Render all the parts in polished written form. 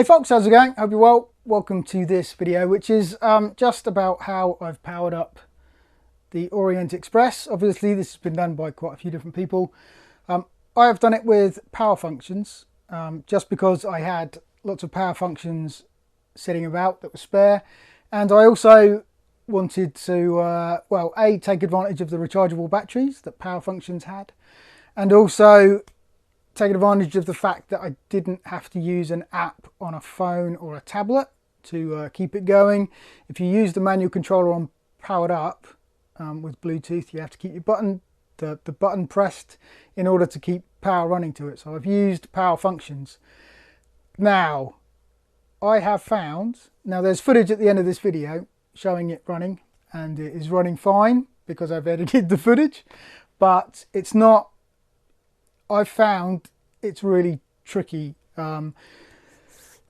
Hey folks, how's it going? Hope you're well. Welcome to this video, which is just about how I've powered up the Orient Express. Obviously, this has been done by quite a few different people. I have done it with power functions, just because I had lots of power functions sitting about that were spare. And I also wanted to, well, A, take advantage of the rechargeable batteries that power functions had, and also take advantage of the fact that I didn't have to use an app on a phone or a tablet to keep it going. If you use the manual controller on powered up with Bluetooth, you have to keep the button pressed in order to keep power running to it. So I've used power functions. Now, I have found, now there's footage at the end of this video showing it running, and it is running fine because I've edited the footage, but it's not, I've found it's really tricky.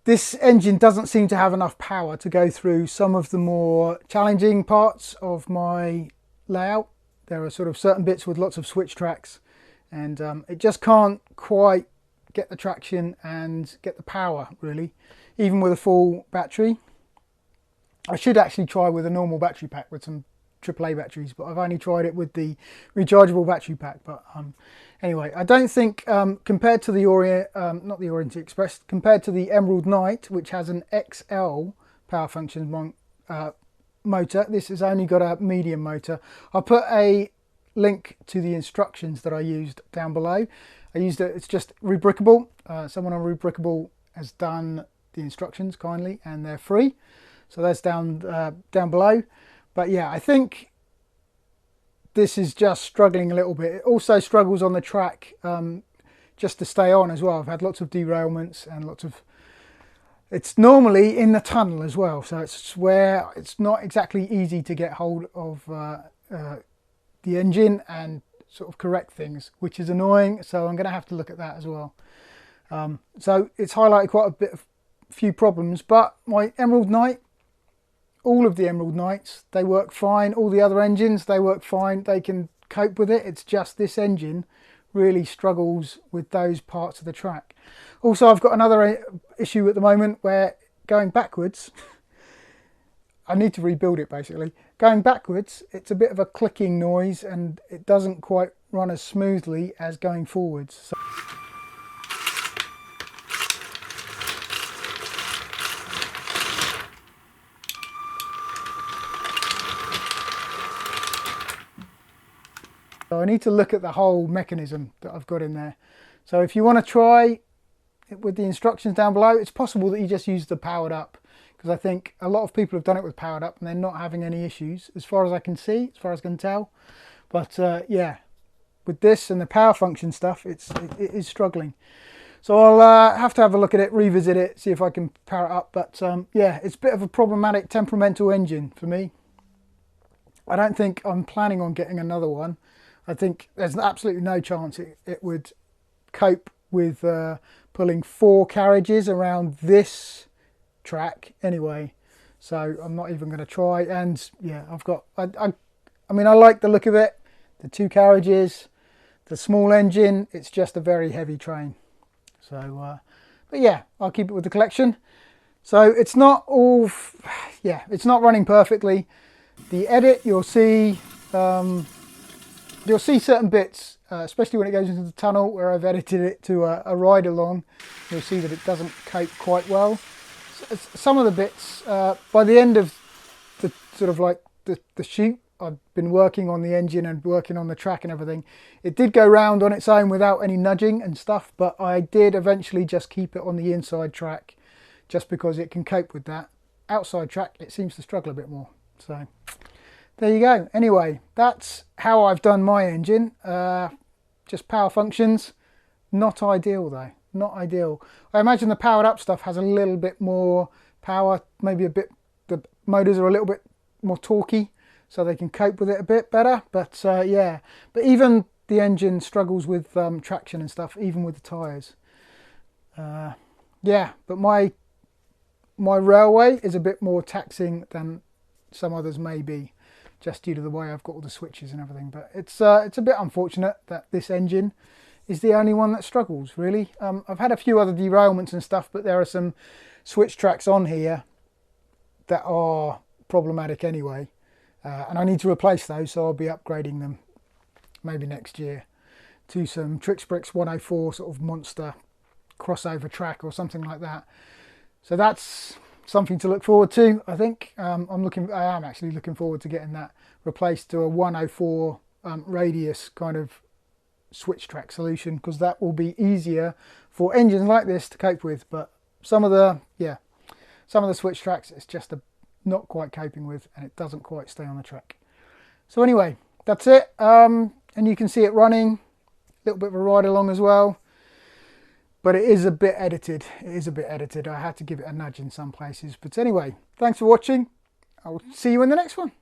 This engine doesn't seem to have enough power to go through some of the more challenging parts of my layout. There are sort of certain bits with lots of switch tracks, and it just can't quite get the traction and get the power, really, even with a full battery. I should actually try with a normal battery pack with some AAA batteries, but I've only tried it with the rechargeable battery pack. But anyway, I don't think compared to the Orient, not the Orient Express, compared to the Emerald Knight, which has an XL power function motor, this has only got a medium motor. I'll put a link to the instructions that I used down below. I used it, it's just Rebrickable. Someone on Rebrickable has done the instructions kindly, and they're free. So that's down below. But yeah, I think this is just struggling a little bit. It also struggles on the track just to stay on as well. I've had lots of derailments and lots of... It's normally in the tunnel as well, so it's where it's not exactly easy to get hold of the engine and sort of correct things, which is annoying. So I'm going to have to look at that as well. So it's highlighted quite a few problems, but my Emerald Knight, all of the Emerald Knights, they work fine. All the other engines, they work fine. They can cope with it. It's just this engine really struggles with those parts of the track. Also, I've got another issue at the moment where going backwards, I need to rebuild it basically. Going backwards, it's a bit of a clicking noise and it doesn't quite run as smoothly as going forwards. So I need to look at the whole mechanism that I've got in there. So if you want to try it with the instructions down below, it's possible that you just use the powered up, because I think a lot of people have done it with powered up and they're not having any issues as far as I can see, as far as I can tell. But yeah, with this and the power function stuff, it is struggling. So I'll have to have a look at it, revisit it, see if I can power it up. But yeah, it's a bit of a problematic, temperamental engine for me. I don't think I'm planning on getting another one. I think there's absolutely no chance it would cope with pulling 4 carriages around this track anyway. So I'm not even going to try. And yeah, I mean, I like the look of it. The 2 carriages, the small engine, it's just a very heavy train. So, but yeah, I'll keep it with the collection. So it's not all, yeah, it's not running perfectly. The edit, you'll see certain bits, especially when it goes into the tunnel where I've edited it to a ride along. You'll see that it doesn't cope quite well. Some of the bits, by the end of the sort of like the shoot, I've been working on the engine and working on the track and everything. It did go round on its own without any nudging and stuff, but I did eventually just keep it on the inside track just because it can cope with that. Outside track, it seems to struggle a bit more. So there you go. Anyway, that's how I've done my engine. Just power functions. Not ideal though. Not ideal. I imagine the powered up stuff has a little bit more power. Maybe a bit. The motors are a little bit more torquey, so they can cope with it a bit better. But yeah. But even the engine struggles with traction and stuff, even with the tyres. Yeah. But my railway is a bit more taxing than some others may be, just due to the way I've got all the switches and everything. But it's a bit unfortunate that this engine is the only one that struggles, really. I've had a few other derailments and stuff, but there are some switch tracks on here that are problematic anyway, and I need to replace those, so I'll be upgrading them maybe next year to some DunksterBricks 104 sort of monster crossover track or something like that. So that's something to look forward to, I think. I am actually looking forward to getting that replaced to a 104 radius kind of switch track solution, because that will be easier for engines like this to cope with. But some of the switch tracks it's just not quite coping with, and it doesn't quite stay on the track. So anyway, that's it. And you can see it running, a little bit of a ride along as well. But it is a bit edited. It is a bit edited. I had to give it a nudge in some places. But anyway, thanks for watching. I'll see you in the next one.